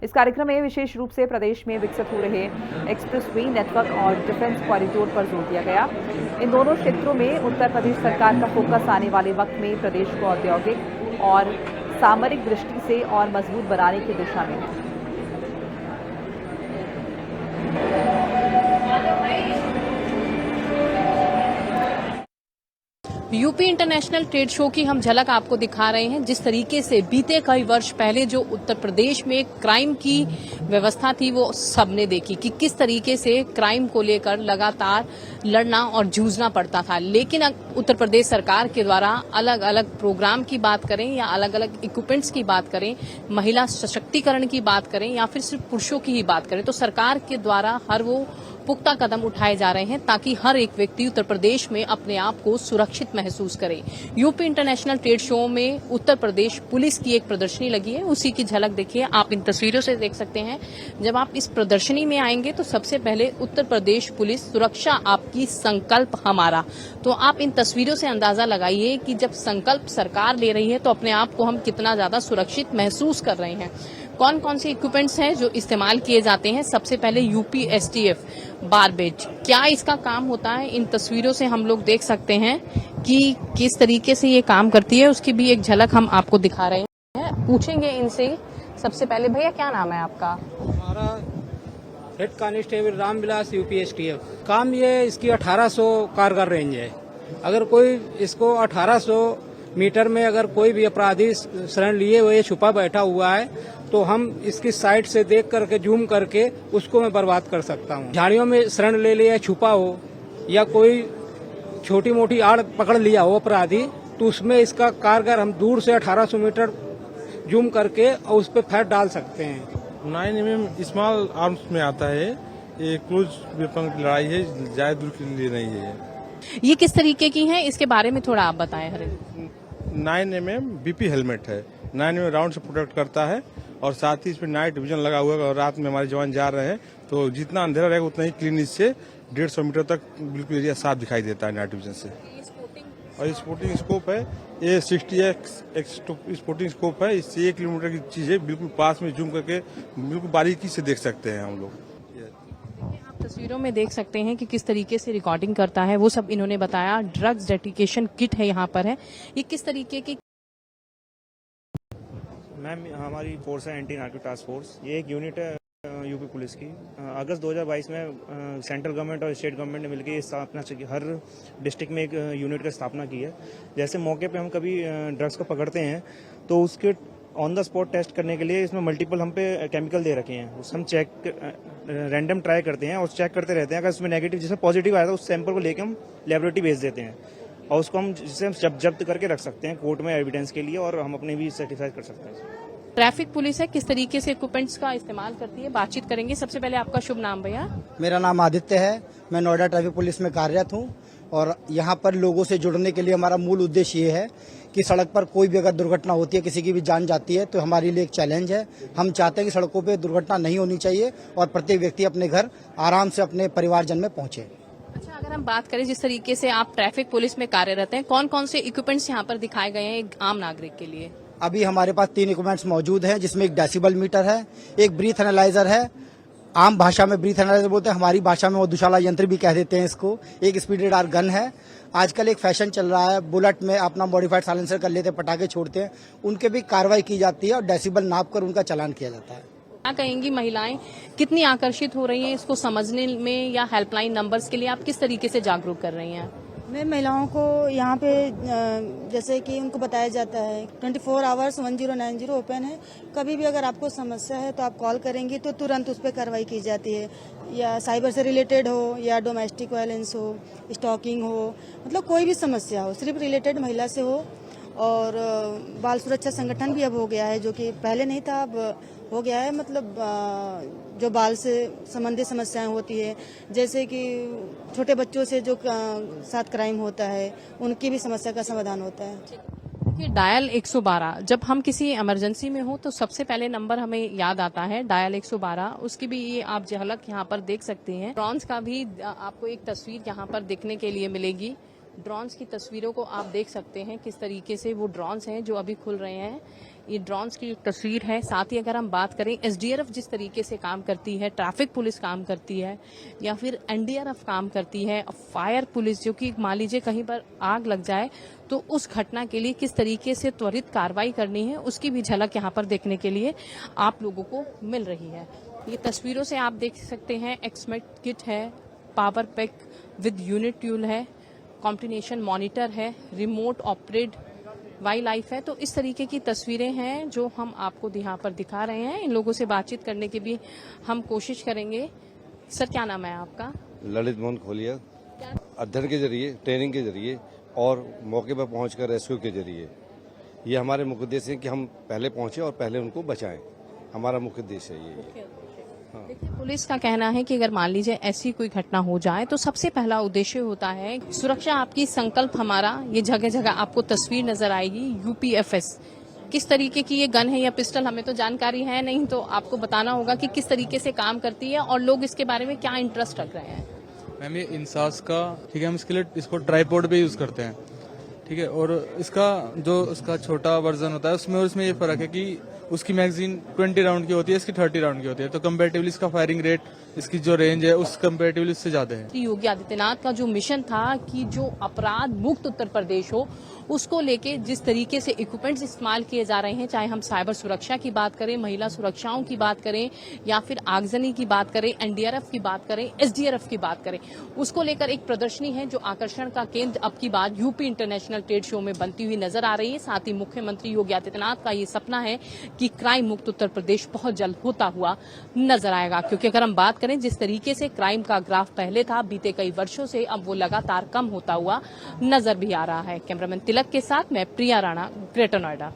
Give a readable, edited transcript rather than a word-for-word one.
इस कार्यक्रम में विशेष रूप से प्रदेश में विकसित हो रहे एक्सप्रेस वे नेटवर्क और डिफेंस कॉरिडोर पर जोर दिया गया। इन दोनों क्षेत्रों में उत्तर प्रदेश सरकार का फोकस आने वाले वक्त में प्रदेश को औद्योगिक और सामरिक दृष्टि से और मजबूत बनाने की दिशा में है। यूपी इंटरनेशनल ट्रेड शो की हम झलक आपको दिखा रहे हैं। जिस तरीके से बीते कई वर्ष पहले जो उत्तर प्रदेश में क्राइम की व्यवस्था थी वो सबने देखी कि किस तरीके से क्राइम को लेकर लगातार लड़ना और जूझना पड़ता था। लेकिन उत्तर प्रदेश सरकार के द्वारा अलग अलग प्रोग्राम की बात करें या अलग अलग इक्विपमेंट्स की बात करें, महिला सशक्तिकरण की बात करें या फिर सिर्फ पुरुषों की ही बात करें, तो सरकार के द्वारा हर वो पुख्ता कदम उठाए जा रहे हैं ताकि हर एक व्यक्ति उत्तर प्रदेश में अपने आप को सुरक्षित महसूस करे। यूपी इंटरनेशनल ट्रेड शो में उत्तर प्रदेश पुलिस की एक प्रदर्शनी लगी है, उसी की झलक देखिए। आप इन तस्वीरों से देख सकते हैं। जब आप इस प्रदर्शनी में आएंगे तो सबसे पहले उत्तर प्रदेश पुलिस सुरक्षा आपकी, संकल्प हमारा। तो आप इन तस्वीरों से अंदाजा लगाइए कि जब संकल्प सरकार ले रही है तो अपने आप को हम कितना ज्यादा सुरक्षित महसूस कर रहे हैं। कौन कौन से इक्विपमेंट्स हैं जो इस्तेमाल किए जाते हैं? सबसे पहले यूपी एसटीएफ बारबेज, क्या इसका काम होता है? इन तस्वीरों से हम लोग देख सकते हैं कि किस तरीके से ये काम करती है, उसकी भी एक झलक हम आपको दिखा रहे हैं। पूछेंगे इनसे। सबसे पहले भैया क्या नाम है आपका? हमारा head constable Ramvilas UP STF. काम ये इसकी 1800 कारगर रेंज है। अगर कोई इसको 1800 मीटर में अगर कोई भी अपराधी शरण लिए हुए छुपा बैठा हुआ है तो हम इसकी साइड से देख करके जूम करके उसको मैं बर्बाद कर सकता हूँ। झाड़ियों में शरण ले लिया, छुपा हो या कोई छोटी मोटी आड़ पकड़ लिया हो अपराधी, तो उसमें इसका कारगर हम दूर से 1800 मीटर जूम करके और उस पर फायर डाल सकते हैं। 9mm स्मॉल आर्म्स में आता है। ये क्रूज वेपन की लड़ाई है, ज्यादा दूर के लिए नहीं है। ये किस तरीके की है, इसके बारे में थोड़ा आप बताएं। हरे 9mm बीपी हेलमेट है। 9mm राउंड से प्रोटेक्ट करता है और साथ ही इसमें नाइट विजन लगा हुआ है और रात में हमारे जवान जा रहे हैं तो जितना अंधेरा रहेगा उतना ही क्लीन इससे 150 मीटर तक बिल्कुल एरिया साफ दिखाई देता है नाइट विजन से। और स्पोर्टिंग स्कोप है, ये 60x स्पोर्टिंग स्कोप है। इससे 1 किलोमीटर की चीज है, बिल्कुल पास में जूम करके बिल्कुल बारीकी से देख सकते हैं हम लोग। आप तस्वीरों में देख सकते हैं कि किस तरीके से रिकॉर्डिंग करता है, वो सब इन्होंने बताया। ड्रग्स डेडिकेशन किट है यहाँ पर है। ये किस तरीके की? मैम हमारी फोर्स है एंटी नार्को टास्क फोर्स। ये एक यूनिट है यूपी पुलिस की। अगस्त 2022 में सेंट्रल गवर्नमेंट और स्टेट गवर्नमेंट ने मिलकर स्थापना की, हर डिस्ट्रिक्ट में एक यूनिट का स्थापना की है। जैसे मौके पे हम कभी ड्रग्स को पकड़ते हैं तो उसके ऑन द स्पॉट टेस्ट करने के लिए इसमें मल्टीपल हम पे केमिकल दे रखे हैं। उस हम चेक रैंडम ट्राई करते हैं और चेक करते रहते हैं। अगर उसमें नेगेटिव, जिसमें पॉजिटिव आया था उस सैंपल को लेकर हम लेबोरेटरी भेज देते हैं और उसको हम जिसे हम जब्त करके रख सकते हैं कोर्ट में एविडेंस के लिए, और हम अपने भी सर्टिफाई कर सकते हैं। ट्रैफिक पुलिस है, किस तरीके से इक्विपमेंट्स का इस्तेमाल करती है, बातचीत करेंगे। सबसे पहले आपका शुभ नाम भैया? मेरा नाम आदित्य है। मैं नोएडा ट्रैफिक पुलिस में कार्यरत हूँ और यहाँ पर लोगों से जुड़ने के लिए हमारा मूल उद्देश्य ये है कि सड़क पर कोई भी अगर दुर्घटना होती है, किसी की भी जान जाती है, तो हमारे लिए एक चैलेंज है। हम चाहते हैं कि सड़कों पे दुर्घटना नहीं होनी चाहिए और प्रत्येक व्यक्ति अपने घर आराम से अपने परिवारजन में पहुंचे। अच्छा, अगर हम बात करें जिस तरीके से आप ट्रैफिक पुलिस में कार्यरत हैं, कौन कौन से इक्विपमेंट्स यहाँ पर दिखाए गए हैं एक आम नागरिक के लिए? अभी हमारे पास 3 इक्विपमेंट्स मौजूद हैं, जिसमें एक डेसिबल मीटर है, एक ब्रीथ एनालाइजर है, आम भाषा में ब्रीथ एनालाइजर बोलते हैं, हमारी भाषा में मधुशाला यंत्र भी कह देते हैं इसको। एक स्पीड रडार गन है। आजकल एक फैशन चल रहा है, बुलेट में अपना मॉडिफाइड साइलेंसर कर लेते हैं, पटाखे छोड़ते हैं, उनके भी कार्रवाई की जाती है और डेसिबल नाप कर उनका चालान किया जाता है। क्या कहेंगी, महिलाएं कितनी आकर्षित हो रही हैं इसको समझने में, या हेल्पलाइन नंबर्स के लिए आप किस तरीके से जागरूक कर रही हैं? मैं महिलाओं को यहाँ पे जैसे कि उनको बताया जाता है 24 आवर्स 1090 ओपन है। कभी भी अगर आपको समस्या है तो आप कॉल करेंगी तो तुरंत उस पर कार्रवाई की जाती है, या साइबर से रिलेटेड हो या डोमेस्टिक वायलेंस हो, स्टॉकिंग हो, मतलब कोई भी समस्या हो, सिर्फ रिलेटेड महिला से हो। और बाल सुरक्षा संगठन भी अब हो गया है, जो कि पहले नहीं था, अब हो गया है। मतलब जो बाल से संबंधित समस्याएं होती है, जैसे कि छोटे बच्चों से जो साथ क्राइम होता है, उनकी भी समस्या का समाधान होता है। देखिए, डायल 112, जब हम किसी इमरजेंसी में हो तो सबसे पहले नंबर हमें याद आता है डायल 112। उसकी भी ये आप झलक यहाँ पर देख सकते हैं। ड्रोन्स का भी आपको एक तस्वीर यहाँ पर देखने के लिए मिलेगी। ड्रोन्स की तस्वीरों को आप देख सकते हैं किस तरीके से वो ड्रोन्स हैं जो अभी खुल रहे हैं। ये ड्रोन्स की तस्वीर है। साथ ही अगर हम बात करें एसडीआरएफ जिस तरीके से काम करती है, ट्रैफिक पुलिस काम करती है या फिर एनडीआरएफ काम करती है, फायर पुलिस जो कि मान लीजिए कहीं पर आग लग जाए तो उस घटना के लिए किस तरीके से त्वरित कार्रवाई करनी है, उसकी भी झलक यहाँ पर देखने के लिए आप लोगों को मिल रही है। ये तस्वीरों से आप देख सकते हैं एक्समेट किट है, पावर पैक विद यूनिट ट्यूल है, कॉम्बिनेशन मॉनिटर है, रिमोट ऑपरेट वाई लाइफ है। तो इस तरीके की तस्वीरें हैं जो हम आपको यहाँ पर दिखा रहे हैं। इन लोगों से बातचीत करने की भी हम कोशिश करेंगे। सर, क्या नाम है आपका? ललित मोहन खोलिया। अध्ययन के जरिए, ट्रेनिंग के जरिए और मौके पर पहुंचकर रेस्क्यू के जरिए, ये हमारे मुख्य उद्देश्य है कि हम पहले पहुंचे और पहले उनको बचाएं। हमारा मुख्य उद्देश्य है ये। देखिए, पुलिस का कहना है कि अगर मान लीजिए ऐसी कोई घटना हो जाए तो सबसे पहला उद्देश्य होता है सुरक्षा आपकी, संकल्प हमारा। ये जगह जगह आपको तस्वीर नजर आएगी यूपीएफएस। किस तरीके की ये गन है या पिस्टल हमें तो जानकारी है नहीं, तो आपको बताना होगा कि किस तरीके से काम करती है और लोग इसके बारे में क्या इंटरेस्ट रख रहे हैं। मैम, ये इंसास का, ठीक है, हम इसके लिए इसको ट्राइपॉड पे यूज करते हैं, ठीक है। और इसका छोटा वर्जन होता है उसमें, और इसमें ये फर्क है कि उसकी मैगजीन 20 राउंड की होती है, इसकी 30 राउंड की होती है। तो कंपैरेटिवली इसका फायरिंग रेट, इसकी जो रेंज है उस कंपैरेटिवली इससे ज्यादा है। योगी आदित्यनाथ का जो मिशन था कि जो अपराध मुक्त उत्तर प्रदेश हो, उसको लेके जिस तरीके से इक्विपमेंट्स इस्तेमाल किए जा रहे हैं, चाहे हम साइबर सुरक्षा की बात करें, महिला सुरक्षाओं की बात करें या फिर आगजनी की बात करें, एनडीआरएफ की बात करें, एसडीआरएफ की बात करें, उसको लेकर एक प्रदर्शनी है जो आकर्षण का केंद्र अब की बात यूपी इंटरनेशनल ट्रेड शो में बनती हुई नजर आ रही है। साथ ही मुख्यमंत्री योगी आदित्यनाथ का ये सपना है कि क्राइम मुक्त उत्तर प्रदेश बहुत जल्द होता हुआ नजर आएगा। क्योंकि अगर हम बात करें जिस तरीके से क्राइम का ग्राफ पहले था, बीते कई वर्षों से अब वो लगातार कम होता हुआ नजर भी आ रहा है। कैमरामैन तिलक के साथ मैं प्रिया राणा, ग्रेटर नोएडा।